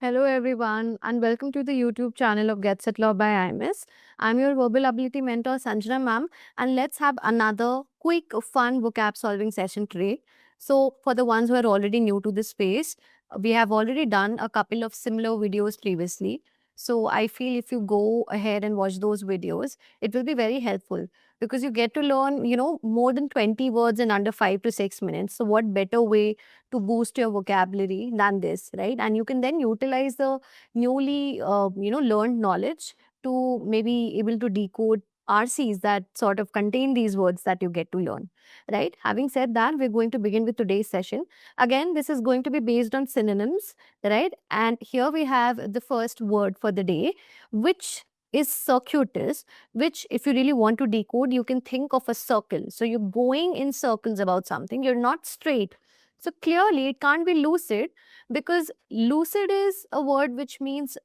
Hello, everyone, and welcome to the YouTube channel of Get Set Law by iMess. I'm your verbal ability mentor, Sanjana Ma'am, and let's have another quick, fun vocab solving session today. So, for the ones who are already new to this space, we have already done a couple of similar videos previously. So, I feel if you go ahead and watch those videos, it will be very helpful because you get to learn, more than 20 words in under 5 to 6 minutes. So, what better way to boost your vocabulary than this, right? And you can then utilize the newly learned knowledge to maybe able to decode RCs that sort of contain these words that you get to learn, right? Having said that, we're going to begin with today's session. Again, this is going to be based on synonyms, right? And here we have the first word for the day, which is circuitous, which if you really want to decode, you can think of a circle. So you're going in circles about something, you're not straight. So clearly, it can't be lucid because lucid is a word which means,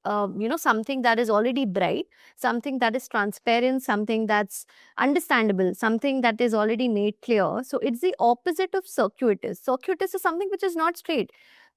something that is already bright, something that is transparent, something that's understandable, something that is already made clear. So it's the opposite of circuitous. Circuitous is something which is not straight.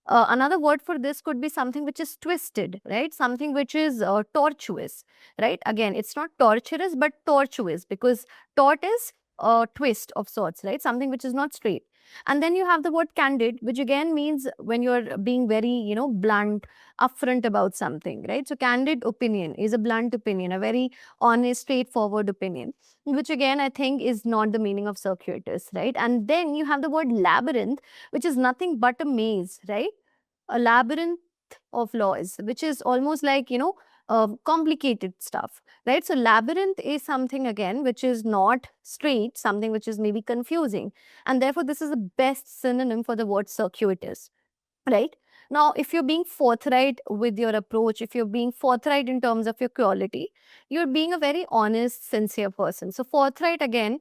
Another word for this could be something which is twisted, right? Something which is tortuous, right? Again, it's not torturous, but tortuous because tort is a twist of sorts, right? Something which is not straight. And then you have the word candid, which again means when you're being very, blunt, upfront about something, right? So candid opinion is a blunt opinion, a very honest, straightforward opinion, which again I think is not the meaning of circuitous, right? And then you have the word labyrinth, which is nothing but a maze, right? A labyrinth of laws, which is almost like, complicated stuff, right? So, labyrinth is something again which is not straight, something which is maybe confusing. And therefore, this is the best synonym for the word circuitous, right? Now, if you're being forthright with your approach, if you're being forthright in terms of your quality, you're being a very honest, sincere person. So, forthright again,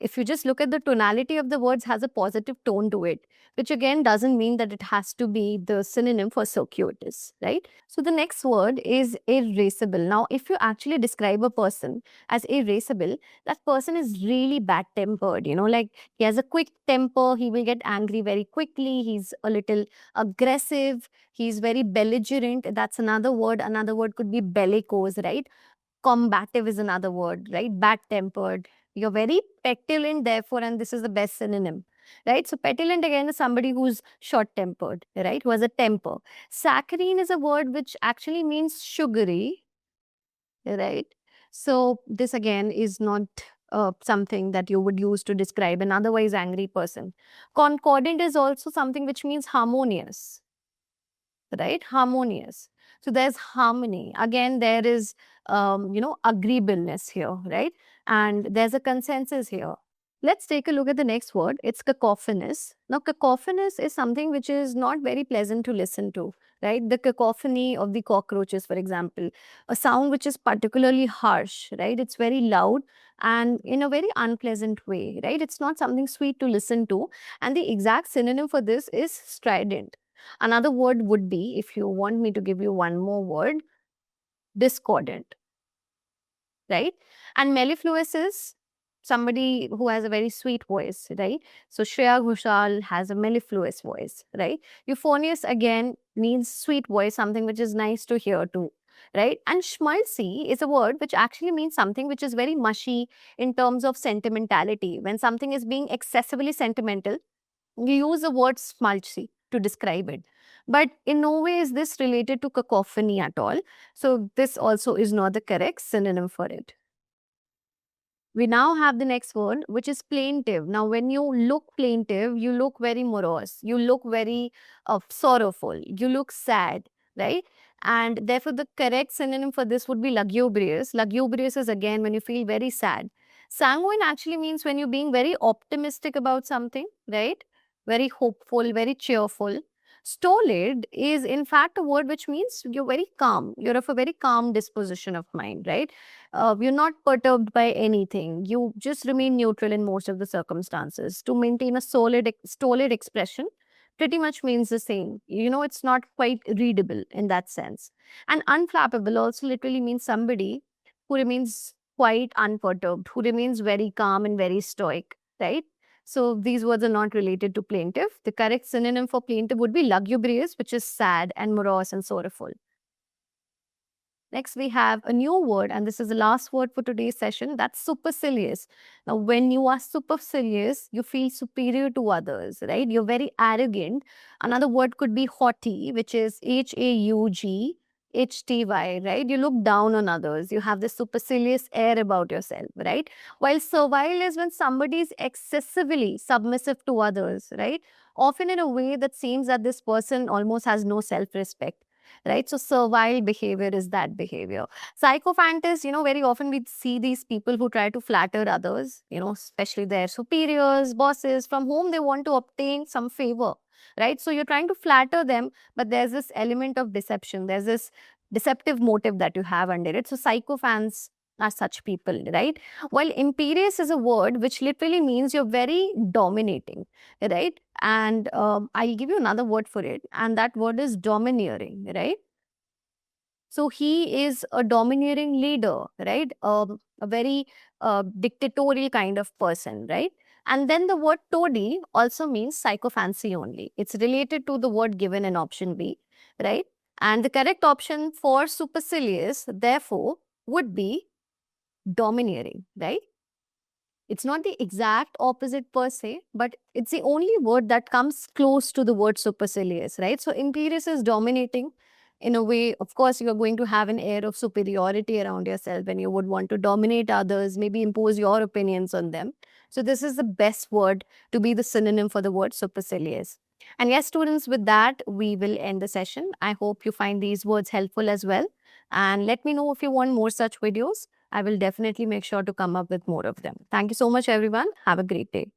if you just look at the tonality of the words, has a positive tone to it, which again doesn't mean that it has to be the synonym for circuitous, right? So, the next word is irascible. Now, if you actually describe a person as irascible, that person is really bad tempered, like he has a quick temper, he will get angry very quickly, he's a little aggressive, he's very belligerent. That's another word. Another word could be bellicose, right? Combative is another word, right? Bad tempered. You're very petulant, therefore, and this is the best synonym, right? So, petulant again is somebody who's short tempered, right? Who has a temper. Saccharine is a word which actually means sugary, right? So, this again is not something that you would use to describe an otherwise angry person. Concordant is also something which means harmonious, right? Harmonious. So there's harmony. Again, there is, agreeableness here, right? And there's a consensus here. Let's take a look at the next word. It's cacophonous. Now, cacophonous is something which is not very pleasant to listen to, right? The cacophony of the cockroaches, for example, a sound which is particularly harsh, right? It's very loud and in a very unpleasant way, right? It's not something sweet to listen to. And the exact synonym for this is strident. Another word would be, if you want me to give you one more word, discordant, right? And mellifluous is somebody who has a very sweet voice, right? So Shreya Ghoshal has a mellifluous voice, right? Euphonious again means sweet voice, something which is nice to hear too, right? And schmaltzy is a word which actually means something which is very mushy in terms of sentimentality. When something is being excessively sentimental, we use the word schmaltzy to describe it. But in no way is this related to cacophony at all. So this also is not the correct synonym for it. We now have the next word, which is plaintive. Now, when you look plaintive, you look very morose. You look very sorrowful. You look sad, right? And therefore, the correct synonym for this would be lugubrious. Lugubrious is again when you feel very sad. Sanguine actually means when you're being very optimistic about something, right? Very hopeful, very cheerful. Stolid is in fact a word which means you're very calm. You're of a very calm disposition of mind, right? You're not perturbed by anything. You just remain neutral in most of the circumstances. To maintain a stolid expression pretty much means the same. It's not quite readable in that sense. And unflappable also literally means somebody who remains quite unperturbed, who remains very calm and very stoic, right? So these words are not related to plaintive. The correct synonym for plaintive would be lugubrious, which is sad and morose and sorrowful. Next, we have a new word, and this is the last word for today's session. That's supercilious. Now, when you are supercilious, you feel superior to others, right? You're very arrogant. Another word could be haughty, which is HAUGHTY, right? You look down on others. You have this supercilious air about yourself, right? While servile is when somebody is excessively submissive to others, right? Often in a way that seems that this person almost has no self-respect, right? So servile behavior is that behavior. Sycophantist, very often we see these people who try to flatter others, especially their superiors, bosses, from whom they want to obtain some favor, right? So you're trying to flatter them, but there's this element of deception. There's this deceptive motive that you have under it. So sycophants are such people, right? While imperious is a word which literally means you're very dominating, right? And I'll give you another word for it, and that word is domineering, right? So he is a domineering leader, right? A very dictatorial kind of person, right? And then the word toady also means sycophancy only. It's related to the word given in option B, right? And the correct option for supercilious, therefore, would be domineering, right? It's not the exact opposite per se, but it's the only word that comes close to the word supercilious, right? So imperious is dominating in a way. Of course, you are going to have an air of superiority around yourself and you would want to dominate others, maybe impose your opinions on them. So this is the best word to be the synonym for the word supercilious. And yes, students, with that, we will end the session. I hope you find these words helpful as well. And let me know if you want more such videos. I will definitely make sure to come up with more of them. Thank you so much, everyone. Have a great day.